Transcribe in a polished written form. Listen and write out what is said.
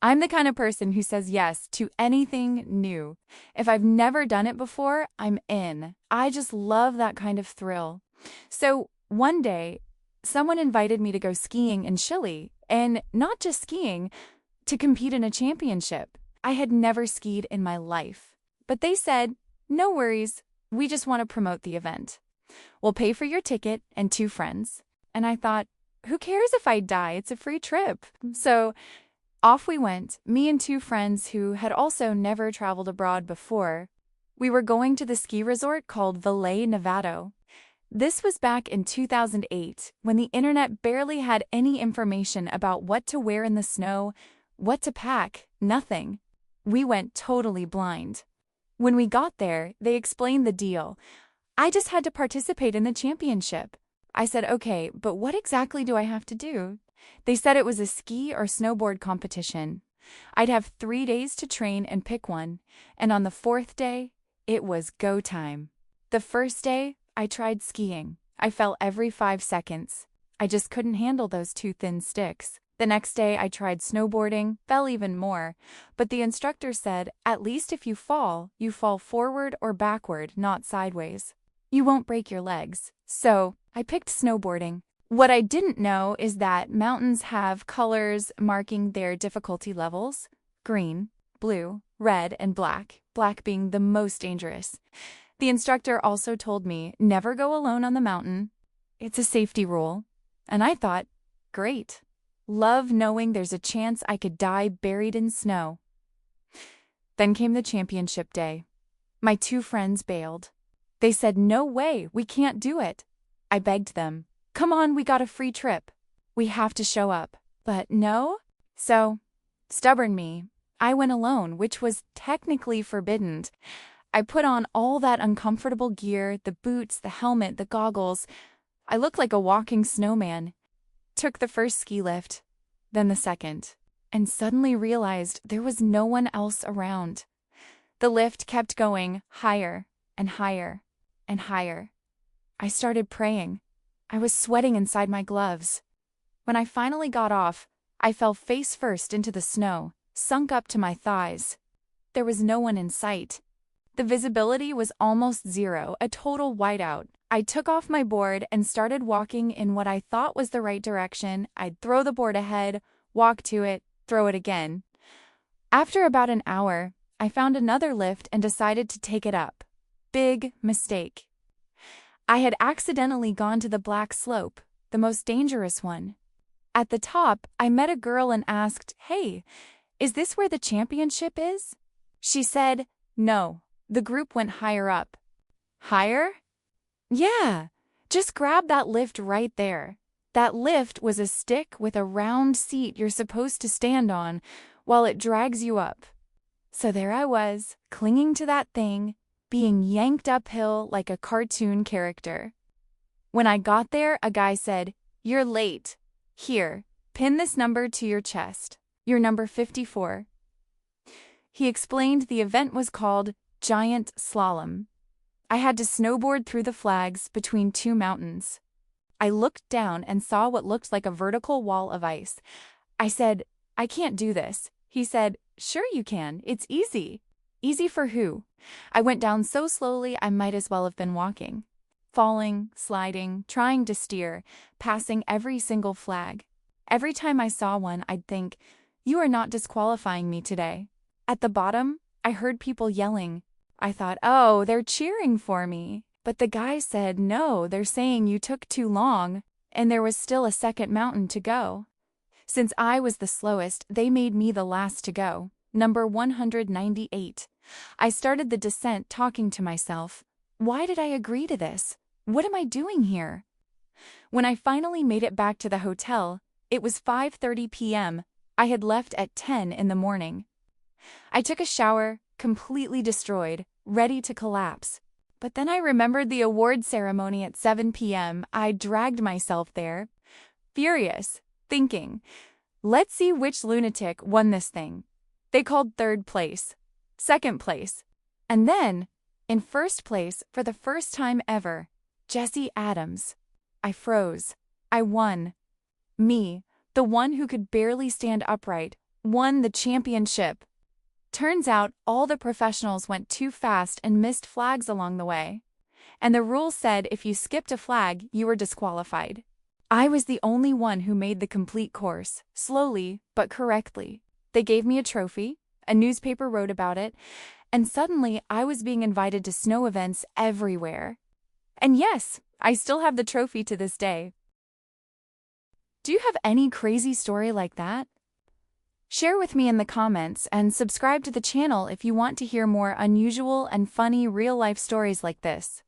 I'm the kind of person who says yes to anything new. If I've never done it before, I'm in. I just love that kind of thrill. So one day, someone invited me to go skiing in Chile, and not just skiing, to compete in a championship. I had never skied in my life. But they said, no worries, we just want to promote the event. We'll pay for your ticket and 2 friends. And I thought, who cares if I die? It's a free trip. So off we went, me and 2 friends who had also never traveled abroad before. We were going to the ski resort called Valle Nevado. This was back in 2008, when the internet barely had any information about what to wear in the snow, what to pack, nothing. We went totally blind. When we got there, they explained the deal. I just had to participate in the championship. I said, okay, but what exactly do I have to do? They said it was a ski or snowboard competition. I'd have 3 days to train and pick one, and on the 4th day, it was go time. The first day, I tried skiing. I fell every 5 seconds. I just couldn't handle those 2 thin sticks. The next day, I tried snowboarding, fell even more, but the instructor said, at least if you fall forward or backward, not sideways. You won't break your legs. So, I picked snowboarding. What I didn't know is that mountains have colors marking their difficulty levels: green, blue, red, and black, black being the most dangerous. The instructor also told me never go alone on the mountain. It's a safety rule. And I thought, great. Love knowing there's a chance I could die buried in snow. Then came the championship day. My 2 friends bailed. They said, no way, we can't do it. I begged them, come on, we got a free trip. We have to show up. But no? So, stubborn me, I went alone, which was technically forbidden. I put on all that uncomfortable gear, the boots, the helmet, the goggles. I looked like a walking snowman. Took the first ski lift, then the second, and suddenly realized there was no one else around. The lift kept going higher and higher and higher. I started praying. I was sweating inside my gloves. When I finally got off, I fell face first into the snow, sunk up to my thighs. There was no one in sight. The visibility was almost zero, a total whiteout. I took off my board and started walking in what I thought was the right direction. I'd throw the board ahead, walk to it, throw it again. After about an hour, I found another lift and decided to take it up. Big mistake. I had accidentally gone to the black slope, the most dangerous one. At the top, I met a girl and asked, hey, is this where the championship is? She said, no. The group went higher up. Higher? Yeah, just grab that lift right there. That lift was a stick with a round seat you're supposed to stand on while it drags you up. So there I was, clinging to that thing, being yanked uphill like a cartoon character. When I got there, a guy said, you're late. Here, pin this number to your chest. You're number 54. He explained the event was called Giant Slalom. I had to snowboard through the flags between 2 mountains. I looked down and saw what looked like a vertical wall of ice. I said, I can't do this. He said, sure you can. It's easy. Easy for who? I went down so slowly I might as well have been walking. Falling, sliding, trying to steer, passing every single flag. Every time I saw one, I'd think, you are not disqualifying me today. At the bottom, I heard people yelling. I thought, oh, they're cheering for me. But the guy said, no, they're saying you took too long, and there was still a second mountain to go. Since I was the slowest, they made me the last to go, number 198. I started the descent talking to myself. Why did I agree to this? What am I doing here? When I finally made it back to the hotel, it was 5:30 p.m. I had left at 10 in the morning. I took a shower, completely destroyed, ready to collapse. But then I remembered the award ceremony at 7 p.m. I dragged myself there, furious, thinking, let's see which lunatic won this thing. They called 3rd place, 2nd place, and then, in 1st place for the first time ever, Jesse Adams. I froze. I won. Me, the one who could barely stand upright, won the championship. Turns out all the professionals went too fast and missed flags along the way. And the rule said if you skipped a flag, you were disqualified. I was the only one who made the complete course, slowly but correctly. They gave me a trophy, a newspaper wrote about it, and suddenly I was being invited to snow events everywhere. And yes, I still have the trophy to this day. Do you have any crazy story like that? Share with me in the comments and subscribe to the channel if you want to hear more unusual and funny real-life stories like this.